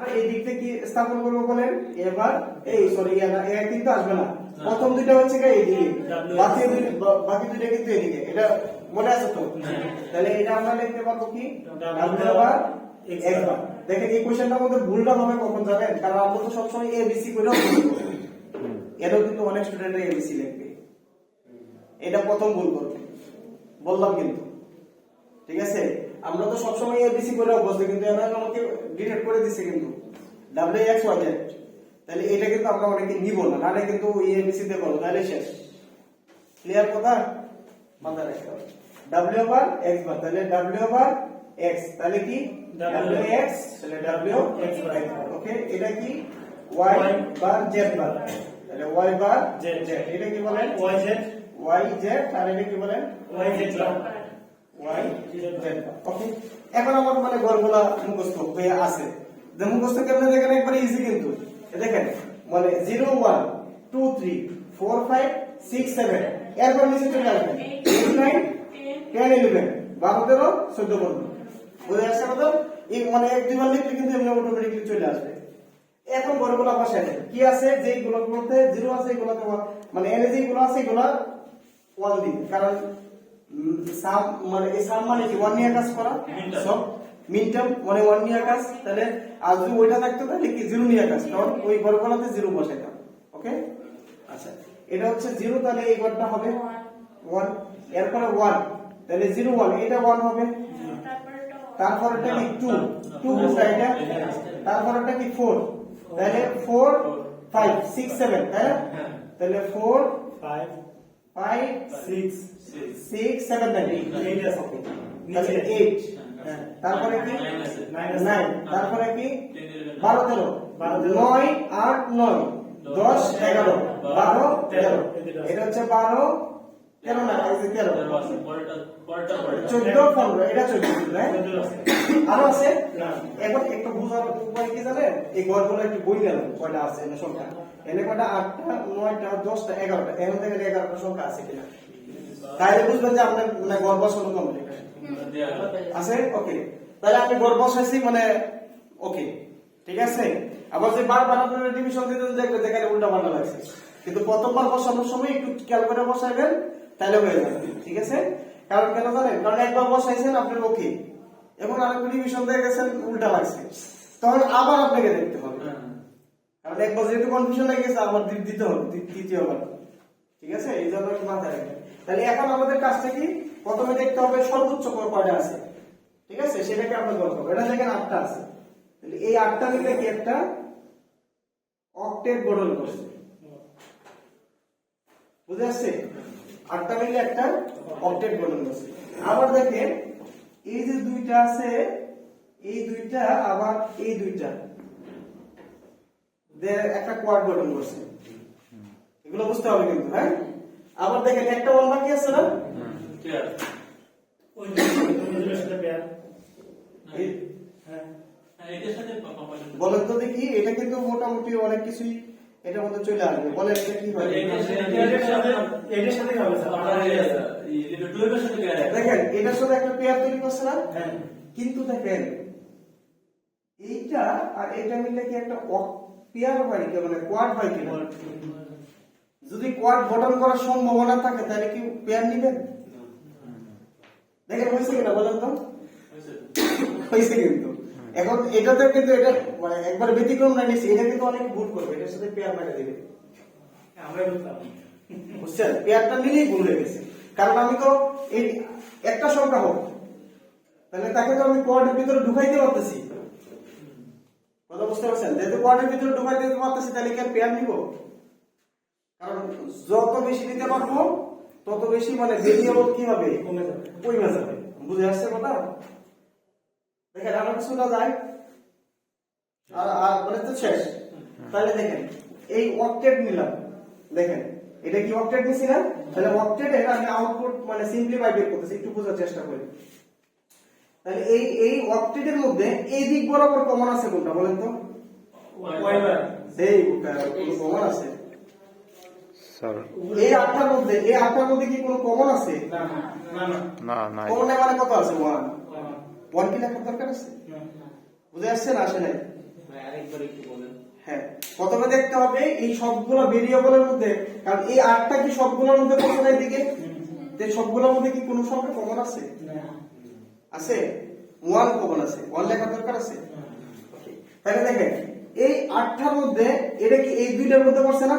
আমরা এই দিক থেকে স্থাপন করব বলেন। এবার এই সরি এ কিন্তু আসবে না, প্রথম দুইটা হচ্ছে এইদিকে, বাকি দুইটা কিন্তু এদিকে। এটা মনে আছে তো? তাহলে এটা আমরা লিখতে পারবো কি w বার x বার। দেখেন এই কোশ্চেনটার মধ্যে ভুলটা হবে কখন জানেন? কারণ আমরা তো সবসময় a b c করেও ভুল করব, এটাও কিন্তু অনেক স্টুডেন্টরা a b c লিখবে, এটা প্রথম ভুল করবে বললাম কিন্তু, ঠিক আছে? আমরা তো সবসময় a b c করে অভ্যস্ত, কিন্তু এরা আমাকে ডিটেক্ট করে দিছে কিন্তু w x y z। তাহলে এটা কিন্তু আমরা অনেকে নিব না, নালে কিন্তু a b c তে বলো তাহলে শেষ। ক্লিয়ার কথা? মাথায় রাখতে হবে w বার x বার, তাহলে w বার x, তাহলে কি w x, তাহলে w x বার। ওকে, এটা কি y বার z বার, তাহলে y বার z, এটা কি বলেন y z, আর এটা কি বলেন y z বার, y z বার। ওকে, এখন আমার মানে গড়গুলা মুখস্থ হয়ে আছে। যে মুখস্থ কেমনে দেখেন একবারে ইজি কিন্তু, দেখেন মানে 0 1 2 3 4 5 6 7, এরপর নিচে চলে আসবেন 8 9 10 11 12 13 14 15। বুঝে আসছে কত? এই মানে এক দুইবার লিখলে কিন্তু এমনি অটোমেটিক্যালি চলে আসবে। এখন গড়গুলা বসায় দেন, কি আছে যেগুলোর মধ্যে 0 আছে এগুলোতে মানে এনে যেগুলো আছে এগুলো 1 দিন, কারণ সাম মানে এই সাম মানে কি 1 নিয়ে কাজ করা, সব মিন টার্ম মানে 1 নিয়ে কাজ। তাহলে আর যদি ওইটা থাকতো তাহলে কি 0 নিয়ে কাজ, কারণ ওই গড়গুলোতে 0 বসাইতাম। ওকে, আচ্ছা এটা হচ্ছে 0, তাহলে এই গড়টা হবে 1, এরপরে 1, তাহলে 0 1, এটা 1 হবে, তারপরটা কি 2 2 এটা, তারপরটা কি 4, তাহলে 4 5 6 7, তাই না? তাহলে 4 5 6 7 8 আছে, তাহলে 8, তারপরে কি 9, তারপরে কি 12 13 9 8 9 10 11 12 13, এটা হচ্ছে 12 13 না এই যে 13 14 15, এটা 14 না আরো আছে। এখন একটা বুঝার উপায় কি জানেন? এই গড়গুলো একটু বই গেল কয়টা আছে না সংখ্যা, এনে কয়টা 8টা 9টা 10টা 11টা, এখান থেকে 11টা সংখ্যা আছে কিনা, তাহলে বুঝবেন যে আপনার মানে গড় বসানো কমপ্লিট আছে। ওকে, তাহলে আমি গড় বসাইছি মানে ওকে, ঠিক আছে। আবার যে বারবার আপনারা ডিভিশন দিতে দেখবে দেখেন উল্টা পাল্টা লাগছে, কিন্তু প্রথমবার বসানোর সময় একটু খেয়াল করে বসাইবেন তাহলে হয়ে যাবে, ঠিক আছে? কারণ কেন জানেন? কারণ একবার বসাইছেন আপনার ওকে, এখন আরেকটা ডিভিশন দিয়ে গেছেন উল্টা লাগছে, তখন আবার আপনাকে দেখতে হবে, কারণ একবার যেহেতু কনফিউশন লেগে গেছে আবার দিতে হবে দ্বিতীয়বার, ঠিক আছে? এই জন্য মাথায় রাখবেন। তাহলে এখন আমাদের কাজটা কি, প্রথমে দেখতে হবে সর্বোচ্চ কয়টা আছে, ঠিক আছে? সেটাকে আমরা গড় করব। এটা দেখেন 8টা আছে, তাহলে এই 8টা মিলে কি একটা অক্টেট গঠন করছে, বুঝে আসছে? 8টা মিলে একটা অক্টেট গঠন করছে। আবার দেখেন এই যে দুইটা আছে, এই দুইটা আবার এই দুইটা একটা কোয়াড গঠন করছে, এগুলো বুঝতে হবে কিন্তু, হ্যাঁ? আবার দেখেন একটা 1 বাকি আছে না, ওই দুটোর সাথে পেয়ার, হ্যাঁ এটার সাথে বলেন তো দেখি, এটা কিন্তু মোটামুটি অনেক কিছুই এটার মধ্যে চলে আসবে। বলেন এটা কি হয়? এটার সাথে হবে স্যার, দেখেন এটার সাথে একটা পেয়ার তৈরি করছে না, কিন্তু দেখেন এইটা আর এটা মিলে কি একটা পেয়ার হয় কি, মানে কোয়াড হয় কি? যদি কোয়াড গঠন করার সম্ভাবনা থাকে তাহলে কি পেয়ার নেবেন? দেখেন হয়েছে কিনা বলেন তো? হয়েছে কিন্তু। এখন এটাতে কিন্তু এটা মানে একবার ব্যতিক্রম না নিছি, এটা কিন্তু অনেক ভুল করবে, এটার সাথে পেয়ার মেরে দিবে, আমরা বুঝলাম, বুঝছেন? পেয়ারটা নিলেই ভুল হয়ে গেছে, কারণ আমি তো এই একটা সংখ্যা হোক তাহলে তাকে তো আমি কোয়াডের ভিতরে ঢুকাইতে পারতেছি, কথা বুঝতে পারছেন? যেহেতু কোয়াডের ভিতরে ঢুকাইতে পারতেছি তাহলে কি পেয়ার নিব? কারণ যত বেশি নিতে পারবো তত বেশি মানে ভেরিয়েবল কি হবে, কমে যাবে। বুঝে আসছে কথা? দেখেন আরো কিছু না যায় আর মানে তো শেষ। তাহলে দেখেন এই অক্টেট নিলাম, দেখেন এটা কি অক্টেট নিছি না, তাহলে অক্টেটের আমি আউটপুট মানে সিম্পলিফাই বের করতেছি, একটু বোঝার চেষ্টা করি। তাহলে এই অক্টেটের মধ্যে এই দিক বরাবর কমন আছে কোনটা বলেন তো? সেই কমন আছে এই 8টার মধ্যে, এই 8টার মধ্যে কি কোনো কমন আছে? না না, কমন মানে কত আছে? 1 কি লেখার দরকার আছে? বুঝে আসছে না? আসে নাই? একবার একটু বলেন। হ্যাঁ, প্রথমে দেখতে হবে এই সবগুলো ভেরিয়েবলের মধ্যে, কারণ এই 8টা কি সবগুলোর মধ্যে পড়ছে না এদিকে, তো সবগুলোর মধ্যে কি কোনো সংখ্যা কমন আছে? আছে, 1 কমন আছে, 1 লেখা দরকার আছে। তাহলে দেখেন এই 8টার মধ্যে এটা কি এই দুইটার মধ্যে পড়ছে না?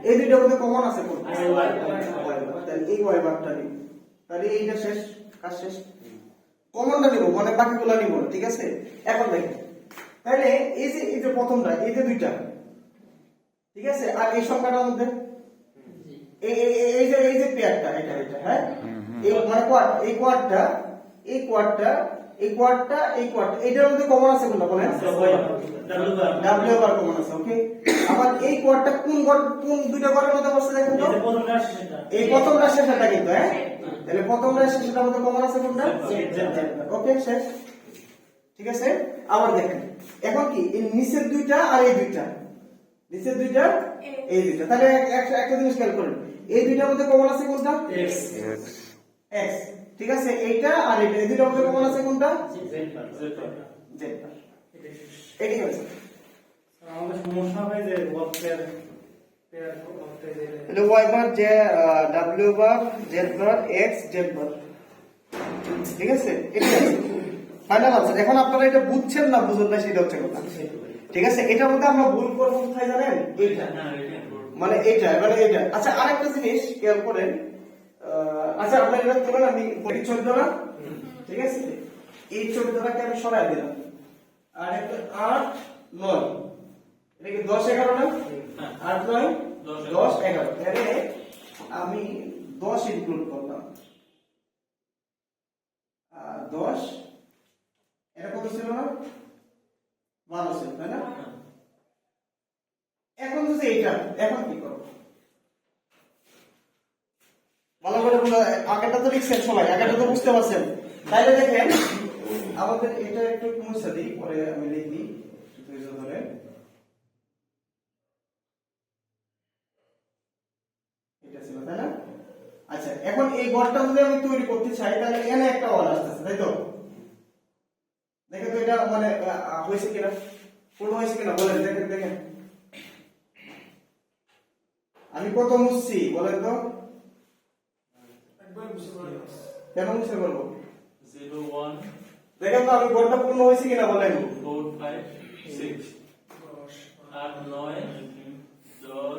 এই দুইটার মধ্যে কমন আছে কোন? তাহলে এই y বারটা নিব, তাহলে এইটা শেষ, কাজ শেষ। কমনটা নিব, মানে বাকিগুলো নিব না, ঠিক আছে? এখন দেখেন তাহলে এই যে প্রথমটা, এই যে দুইটা, ঠিক আছে, আর এই সংখ্যাটার মধ্যে এই যে পেয়ারটা, এটা হ্যাঁ, এই মানে কোয়াড, এই কোয়াডটা, এই কোয়াডটা, এই কোয়াডটা, এই কোয়াডটা, এটার মধ্যে কমন আছে কোনটা বলেন? ডাব্লিউ বার কমন আছে, ওকে। আবার এই কোয়াডটা কোন দুইটা ঘরের মধ্যে বসে দেখেন তো, এই প্রথমটা শেষটা কিন্তু, হ্যাঁ, তাহলে প্রথমটা শেষটার মধ্যে কমন আছে কোনটা? ওকে, শেষ, ঠিক আছে। আবার দেখেন এখন কি এই নিচের দুইটা আর এই দুইটা, নিচের দুইটা এই দুইটা, তাহলে একটা জিনিস খেয়াল করেন, এই দুইটার মধ্যে কমন আছে কোনটা? এক্স, ঠিক আছে। এইটা আর এইটা, এই দুইটার মধ্যে কমন আছে কোনটা? জেড। এটাই হচ্ছে আমাদের সমস্যা হয় যে ওয়ার্কের পেয়ার করতে গেলে তাহলে y বার যে w বার z বার x z বার, ঠিক আছে। এটা ফাইনাল আনসার। এখন আপনারা এটা বুঝছেন না বুঝুন না সেটা হচ্ছে কথা, ঠিক আছে। এটার মধ্যে আমরা ভুল করব কোথায় জানেন? এইটা, মানে এইটা, মানে এইটা। আচ্ছা আরেকটা জিনিস খেয়াল করেন, আচ্ছা আপনারা এটা তুলেন, আমি 14 না, ঠিক আছে, এই 14টাকে আমি সরাই দিলাম, আর একটা 8 9, এটা কি 10 11 না? 8 9 10 11, তাহলে আমি 10 ইনক্লুড করলাম, 10, এটা কত ছিল না? 12 ছিল, তাই না? এখন যদি এইটা, এখন কি করব? ভালো করে আগেটা তো লিখছেন সবাই, আগেটা তো বুঝতে পারছেন। তাইলে দেখেন আমাদের এটা একটু মুছে দিই, পরে আমি লিখি ধরে। এটা ছিল, তাই না? আচ্ছা এখন এই গড়টা যদি আমি তৈরি করতে চাই, তাহলে এখানে একটা ওয়াল আসতেছে, তাই তো? দেখেন তো এটা মানে হয়েছে কিনা, পূর্ণ হয়েছে কিনা বলেন, দেখেন দেখেন আমি কত মুছছি বলেন তো? কেন মুছে করবো? 0 1 দেখেন তো আমি গড়টা পূর্ণ হয়েছে কিনা বলেন? 4 5 6 8 9 10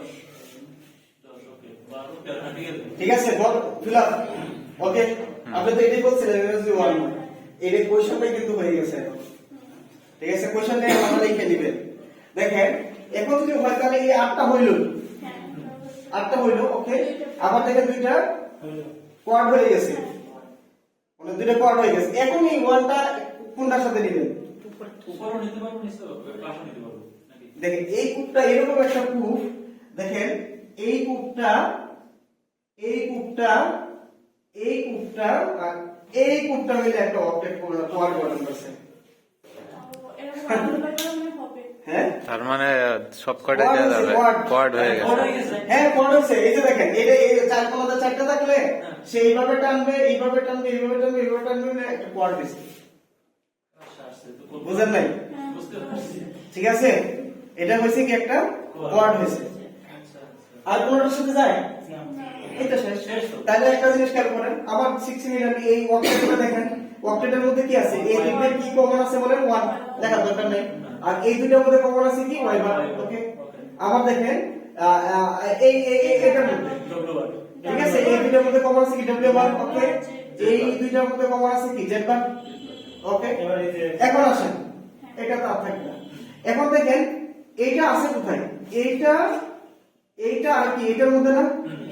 10 ওকে 12 13 ঠিক আছে। ঠিক আছে, গড় ফিল আপ, ওকে। আপনি তো এটাই বলছিলেন এনার্জি 1, এই কোশ্চেনটাই কিন্তু হয়ে গেছে, ঠিক আছে। কোশ্চেন নিয়ে আমরা লিখে দিবেন। দেখেন এখন যদি হয় তাহলে এই 8টা হইল, 8টা হইল, ওকে। আবার দেখেন দুইটা কোয়াড হয়ে গেছে, মানে দুইটা কোয়াড হয়ে গেছে। এখন এই 1টা কোনটার সাথে নেবেন? উপরও নিতে পারবো, নিচে পাশও নিতে পারবো নাকি? দেখেন এই কূপটা এরকম একটা কূপ, দেখেন এই কূপটা, এই কূপটা, এই কূপটা আর এই কূপটা মিলে একটা অবজেক্ট কোয়াড গঠন করছে। হ্যাঁ, তার মানে সবকটা দেওয়া যাবে, কোয়াড হয়ে গেছে। হ্যাঁ কোয়াড হয়েছে। এই যে দেখেন এটা এই চার কোণাতে চারটা থাকলে সে এইভাবে টানবে, এইভাবে টানবে, এইভাবে টানবে, এইভাবে টানবে, একটা কোয়াড হয়েছে। আচ্ছা আসছে তো বুঝেন নাই? বুঝতে পারছি। ঠিক আছে, এটা হয়েছে কি একটা কোয়াড হয়েছে। আচ্ছা আর কোনটার সাথে যায়? না এটা শেষ। শেষ তো। তাহলে একটা জিনিস খেয়াল করেন, আবার 6 মিনিট এই অক্টেটটা দেখেন, অক্টেটের মধ্যে কি আছে? এই দিকে কি কমন আছে বলেন? 1 লেখার দরকার নেই। আর এই দুটোর মধ্যে কমন আছে কি? y বার, ওকে। আবার দেখেন এই এটার মধ্যে, ডব্লিউ ঠিক আছে, এই দুটোর মধ্যে কমন আছে কি? w বার, ওকে। এই দুটোর মধ্যে কমন আছে কি? z বার, ওকে। এবার এই যে এখন আসেন, এটা তো আর থাকবে না। এখন দেখেন এইটা আছে কোথায়? এইটা, এইটা আর কি এটার মধ্যে না?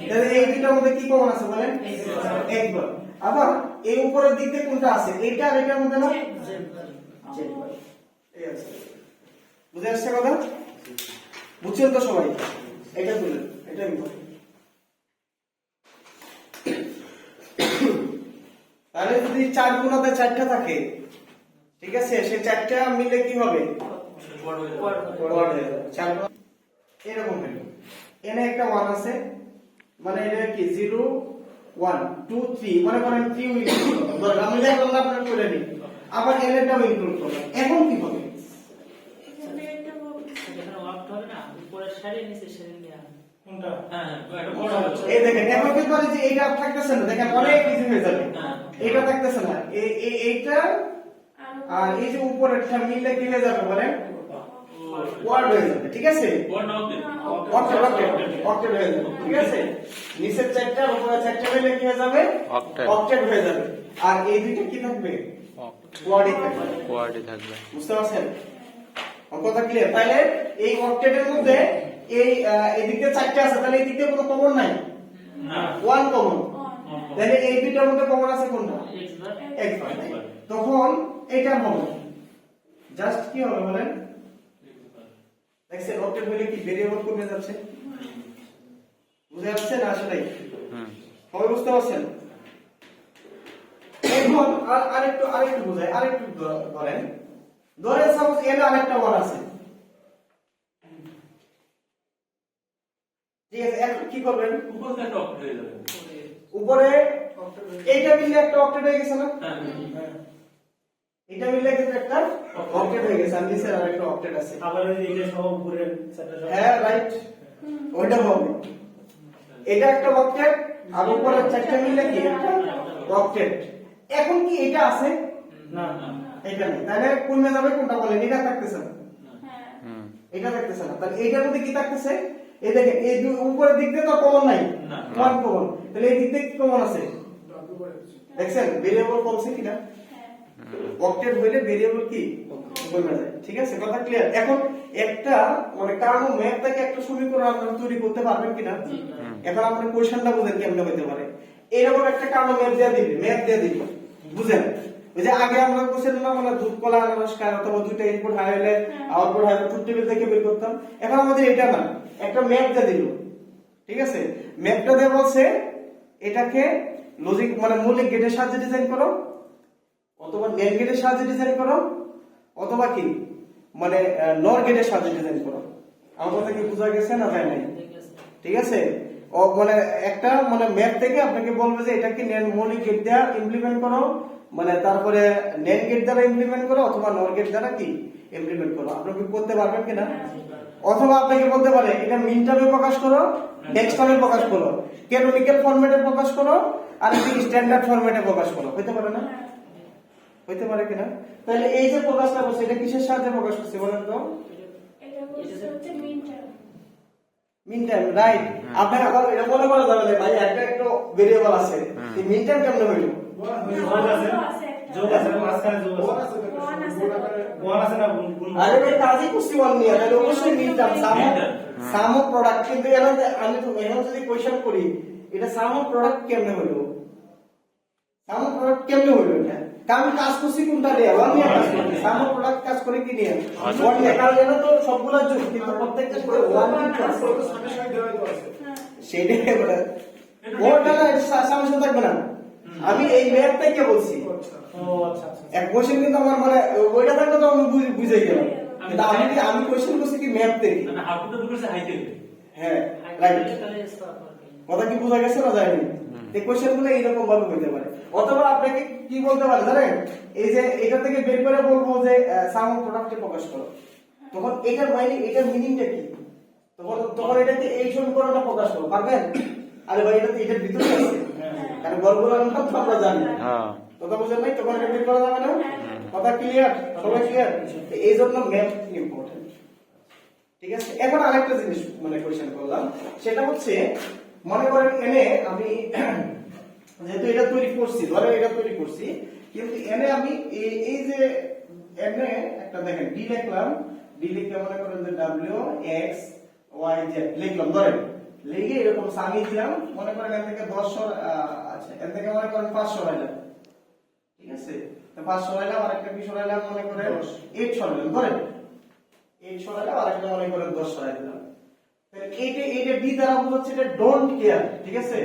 তাহলে এই দুইটার মধ্যে কি কমন আছে বলেন? একবার। আবার এই উপরের দিক দিয়ে কোনটা আছে? এইটা আর এটার মধ্যে না? এই আছে। বুঝে আসছে কথা? বুঝছেন তো সবাই? এটা তুলেন, এটা ইম্পর্টেন্ট। তাহলে যদি 4 গুণাতে 4টা থাকে, ঠিক আছে, সেই 4টা মিলে কি হবে? কোয়াড হয়ে যাবে। 4 এরকম হলো। এখানে একটা 1 আছে, মানে এটা কি 0 1 2 3, মনে করেন 3 ইনক্লুড করলাম, আমি দেখলাম না আপনারা করে নিন। আবার এর এটাও ইনক্লুড করলাম। এখন কি হবে? এখানে একটা এখানে ওয়াক্ট হবে না, উপরের সারি নিচের সারি নিয়ে আসবে। কোনটা? হ্যাঁ এটা বড় হচ্ছে এই দেখেন এখন কি করে যে এইটা থাকতেছে না, দেখেন অনেক কিছু হয়ে যাবে, এটা থাকতেছে না, এইটা আর এই যে উপরেরটা মিললে কি হয়ে যাবে বলেন, ওয়ার্ড হয়ে যাবে, ঠিক আছে, কোন নামতে অক্টেট অক্টেট হয়ে যাবে, ঠিক আছে, নিচের চারটা আর উপরের চারটা মিলে কি হয়ে যাবে, অক্টেট। অক্টেট হয়ে যাবে, আর এই দুইটা কি থাকবে, ওয়ার্ডই থাকবে, কোয়াডই থাকবে। বুঝতে পারছেন কথা ক্লিয়ার? তাহলে এই অক্টেটের মধ্যে এই এদিকে চারটে আছে, তাহলে এই দিকে কোনো কমন নাই, না ওয়ান কমন, তাহলে এই দুইটার মধ্যে কমন আছে কোনটা, X বার x বার, তখন এটা হবে জাস্ট কি হবে বলেন, দেখছেন অক্টেট হলে কি ভেরিয়েবল কমে যাচ্ছে, বুঝতে পারছেন আসলে হুম। সবাই বুঝতে পারছেন? এখন আরেকটু বোঝায়, আরেকটু ধরেন, ধরেন সাপোজ এর আরেকটা ওয়ার্ড আছে, ঠিক আছে, এখন কি করবেন, উপর থেকে একটা অক্টেট হয়ে যাবে উপরে এইটা মিলে একটা অক্টেট হয়ে গেছে না, হ্যাঁ এটা মিলে কিন্তু একটা অক্টেট হয়ে গেছে, আর নিচে আরেকটা অক্টেট আছে, আবার ওই যে এটা সহ উপরে চারটা সহ। হ্যাঁ রাইট, ওইটা হবে, এটা একটা অক্টেট আর উপরে চারটা মিলে কি একটা অক্টেট, এখন কি এটা আছে, না এটা নেই, তাহলে কমে যাবে কোনটা বলেন, এটা থাকতেছে না, হুম। এটা থাকতেছে না, তাহলে এইটার মধ্যে কি থাকতেছে, এই দেখেন এই উপরের দিক দিয়ে তো কমন নাই, না। ওয়ান কমন, তাহলে এই দিক দিয়ে কি কমন আছে, দেখছেন ভেরিয়েবল কমছে কিনা, অক্টেট হইলে ভেরিয়েবল কি কমে যায়, ঠিক আছে, কথা ক্লিয়ার? এখন একটা মানে কার্নো ম্যাপ থেকে একটা সমীকরণ আপনারা তৈরি করতে পারবেন কিনা, এখন আপনার কোশ্চেনটা বুঝেন কেমনে হইতে পারে, এরকম একটা কার্নো ম্যাপ দিয়ে দিবে, বুঝেন, ওই যে আগে আমরা বলছিলাম না, মানে দুধ কলা নমস্কার অথবা দুইটা ইনপুট হাই হলে আউটপুট হাই ট্রুথ টেবিল থেকে বের করতাম, এখন আমাদের এটা না, একটা ম্যাপ দিয়ে দিল, ঠিক আছে, ম্যাপটা দিয়ে বলছে এটাকে লজিক মানে মৌলিক গেটের সাহায্যে ডিজাইন করো, অথবা নেট গেটের সাহায্যে ডিজাইন করো, অথবা কি মানে নর গেটের সাহায্যে ডিজাইন করো, আমার কথা কি বোঝা গেছে না যায় নাই, ঠিক আছে, ও মানে একটা মানে ম্যাপ থেকে আপনাকে বলবে যে এটা কি মৌলিক গেট দ্বারা ইমপ্লিমেন্ট করো, মানে তারপরে নেট গেট দ্বারা ইমপ্লিমেন্ট করো অথবা নর গেট দ্বারা কি ইমপ্লিমেন্ট করো, আপনি কি করতে পারবেন কিনা, অথবা আপনাকে বলতে পারে এটা মিন টার্মে প্রকাশ করো, নেক্সট টার্মে প্রকাশ করো, ক্যানোনিক্যাল ফরম্যাটে প্রকাশ করো, আর কি স্ট্যান্ডার্ড ফরম্যাটে প্রকাশ করো, হইতে পারে না, হইতে পারে কিনা, তাহলে এই যে প্রকাশটা করছে এটা কিসের সাহায্যে প্রকাশ করছে বলেন তো, মিন টাইম, রাইট, আপনি আবার এটা মনে করা যাবে না ভাই একটা একটা ভেরিয়েবল আছে, এই মিন টাইম কেমনে হইলো, যোগ আছে, যোগ আছে, মাঝখানে যোগ আছে, ওয়ান আছে না গুণ। আরে ভাই কাজই করছি ওয়ান নিয়ে, তাহলে অবশ্যই mean time some of product, কিন্তু এর আমি তো এখন যদি কোশ্চেন করি এটা সাম অফ প্রোডাক্ট কেমনে হইলো, সাম অফ প্রোডাক্ট কেমনে হইলো, এটা কারণ কাজ করছি কোনটা নিয়ে, ওয়ান নিয়ে কাজ করছি, সাম অফ প্রোডাক্ট কাজ করে কি নিয়ে, ওয়ান নিয়ে, কারণ এটা তো সবগুলা যোগ, কিন্তু প্রত্যেকটা করে ওয়ান কিন্তু আছে, সেটাই বলে ওটা না সমস্যা থাকবে না, আমি এই ম্যাপ থেকে বলছি, ও আচ্ছা আচ্ছা। এক কোশ্চেন কিন্তু আমার মানে ওইটা থাকলে তো আমি বুঝে গেলাম, কিন্তু আমি কোশ্চেন করছি কি ম্যাপ থেকে, মানে হাফটা তো করছে হাই থেকে হ্যাঁ রাইট, তাহলে স্কোয়ার করবে। কথা কি বোঝা গেছে না যায়নি, এই কোশ্চেন গুলো এইরকম ভাবে হইতে পারে, অথবা আপনাকে কি বলতে পারে জানেন, এই যে এটা থেকে বের করে বলবো যে সাম অফ প্রোডাক্টে প্রকাশ করো, তখন এটার মানে এটার মিনিংটা কি, তখন এটাতে এই সমীকরণটা প্রকাশ করো, পারবেন, আরে ভাই এটা তো এটার ভিতরে আছে, কারণ গড়গুলোর নাম তো আমরা জানি, হ্যাঁ। কথা বুঝেন নাই, তখন এটা বের করা যাবে না, কথা ক্লিয়ার, সবাই ক্লিয়ার, এই জন্য ম্যাপ ইম্পর্টেন্ট, ঠিক আছে। এখন আরেকটা জিনিস মানে কোশ্চেন করলাম, সেটা হচ্ছে মনে করেন এনে আমি যেহেতু এটা তৈরি করছি, ধরেন এটা তৈরি করছি, কিন্তু এনে আমি এই যে এনে একটা দেখেন ডি লিখলাম, ডি লিখে মনে করেন যে ডাব্লিউ এক্স ওয়াই জেড লিখলাম, ধরেন লিখে এরকম সামি দিলাম, মনে করেন এর থেকে 10 আচ্ছা এর থেকে মনে করেন 5 সরাইলাম, ঠিক আছে, তো 5 সরাইলাম, আরেকটা কি সরাইলাম মনে করেন 8 সরাইলাম, ধরেন 8 সরাইলাম, আরেকটা মনে করেন 10 সরাই দিলাম, তাহলে এইটা ডি দ্বারা বোঝাচ্ছে এটা ডোন্ট কেয়ার, ঠিক আছে,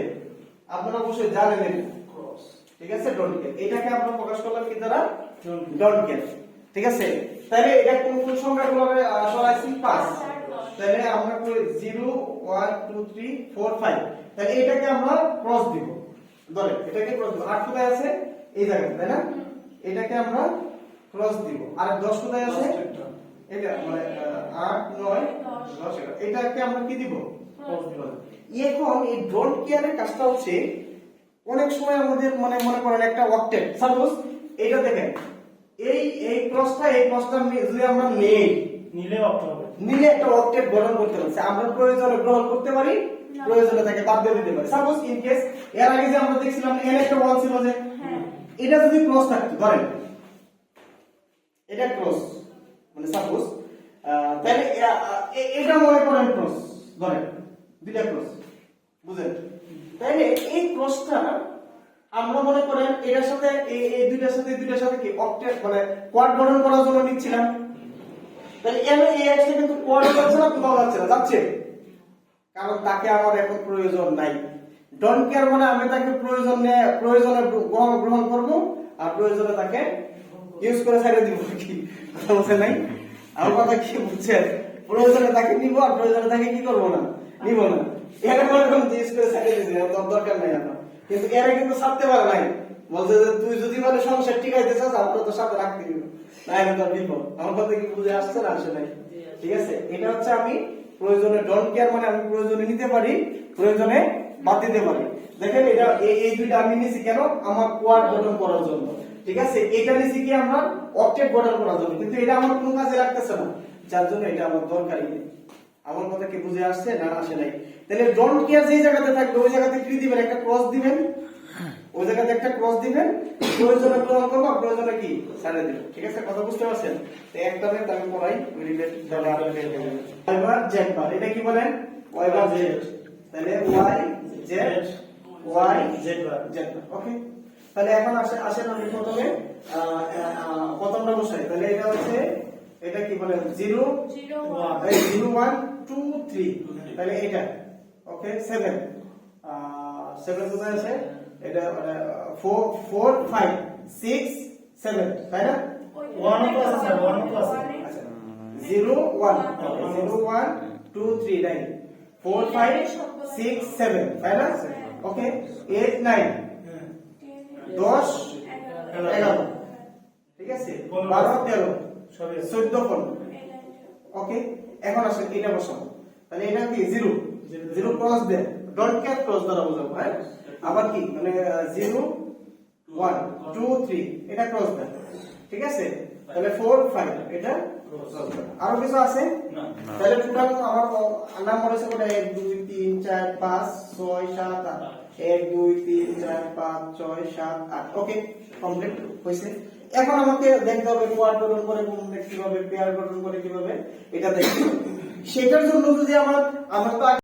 আপনারা অবশ্যই জানেন এটা ক্রস, ঠিক আছে, ডোন্ট কেয়ার, এটাকে আমরা প্রকাশ করলাম কি দ্বারা, ডোন্ট কেয়ার, ঠিক আছে, তাহলে এটা কোন কোন সংখ্যাগুলো সরাইছি 5, তাহলে আমরা কই 0 1 2 3 4 5, তাহলে এটাকে আমরা ক্রস দিব, ধরেন এটাকে ক্রস দিব, 8 কোথায় আছে এই জায়গায়, তাই না, এটাকে আমরা ক্রস দিব, আর 10 কোথায় আছে এটা মানে 8 9 10 11 এটাকে আমরা কি দিব এখন এই ডোন্ট কেয়ারের কাজটা হচ্ছে অনেক সময় আমাদের মানে মনে করেন একটা অক্টেট সাপোজ এটা দেখেন এই ক্রসটা যদি আমরা নেই নিলে অক্ট হবে নিলে একটা অক্টেট গঠন করতে পারছি আমরা প্রয়োজনে গ্রহণ করতে পারি প্রয়োজনে তাকে বাদ দিয়ে দিতে পারি সাপোজ ইন কেস এর আগে যে আমরা দেখছিলাম n একটা 1 ছিল যে এটা যদি ক্রস থাকতো ধরেন এটা ক্রস মানে সাপোজ তাহলে এটা মনে করেন ক্রস ধরেন দুইটা ক্রস বুঝেন তাহলে এই ক্রসটা আমরা মনে করেন এটার সাথে এই দুইটার সাথে কি অক্টেট মানে কোয়াড গঠন করার জন্য নিচ্ছিলাম তাহলে এর এই এক্সটা কিন্তু কোয়াড যাচ্ছে না কোথাও যাচ্ছে না যাচ্ছে কারণ তাকে আমার এখন প্রয়োজন নাই ডোন্ট কেয়ার মানে আমি তাকে প্রয়োজনে গ্রহণ করব আর প্রয়োজনে তাকে ইউজ করে ছেড়ে দিব কি কথা বলছেন নাই আমার কথা কি বুঝছেন প্রয়োজনে তাকে নিব আর প্রয়োজনে তাকে কি করব না নিব না এখানে মনে করুন ইউজ করে ছেড়ে দিছি তোর দরকার নাই আমার কিন্তু এরা কিন্তু ছাড়তে পারে নাই বলছে যে তুই যদি মানে সংসার টিকাইতে চাস আমরা তো সাথে রাখতে দিব না এটা তোর বিপদ আমার কথা কি বুঝে আসছে না আসে নাই ঠিক আছে এটা হচ্ছে আমি প্রয়োজনে ডোন্ট কেয়ার মানে আমি প্রয়োজনে নিতে পারি প্রয়োজনে বাদ দিতে পারি দেখেন এটা এই দুইটা আমি নিছি কেন আমার কোয়াড গঠন করার জন্য ঠিক আছে এটা নিছি কি আমরা অক্টেট গঠন করার জন্য কিন্তু এটা আমার কোনো কাজে লাগতেছে না যার জন্য এটা আমার দরকারই নেই আমার কথা কি বুঝে আসছে না আসে নাই তাহলে ডোন্ট কেয়ার যেই জায়গাতে থাকবে ওই জায়গাতে কি দিবেন একটা ক্রস দিবেন ওই জায়গাতে একটা ক্রস দিবেন প্রয়োজনে গ্রহণ করব প্রয়োজনে কি ছেড়ে দিবেন ঠিক আছে কথা বুঝতে পারছেন তো একটা মিনিট আমি পড়াই রিলেটেড তাহলে আপনি পেয়ে যাবেন এবার জেড বার এটা কি বলেন y বার জেড তাহলে y Z y Z bar ওকে তাহলে এখন আসেন আমি প্রথমে প্রথমটা বসাই তাহলে এটা হচ্ছে এটা কি বলেন 0 1 2 3 তাহলে এটা ওকে 7 7 কোথায় আছে এটা মানে 4 4 5 6 7 তাই না 1 প্লাস আছে 1 প্লাস আচ্ছা 0 1 0 1 2 3 9 4 5 6 7 তাই না ওকে 8 9 10 11 ঠিক আছে 12 13 সবই 14 15 ওকে এখন আসেন এটা বসাবো তাহলে এটা কি 0 ক্রস দেন ডট ক্যাপ ক্রস দ্বারা বোঝাবো হ্যাঁ আবার কি মানে 0 1 2 3 এটা ক্রস দেন ঠিক আছে তাহলে 4 5 এটা ক্রস দেন আর কিছু আছে না তাহলে টোটাল আমার নাম্বার আছে কোটা 1 2 3 4 5 6 7 8 1 2 3 4 5 6 7 8 ওকে কমপ্লিট হইছে এখন আমাকে দেখতে হবে কোয়াড গঠন করে কিভাবে পেয়ার গঠন করে কিভাবে এটা দেখতে হবে সেটার জন্য যদি আমরা তো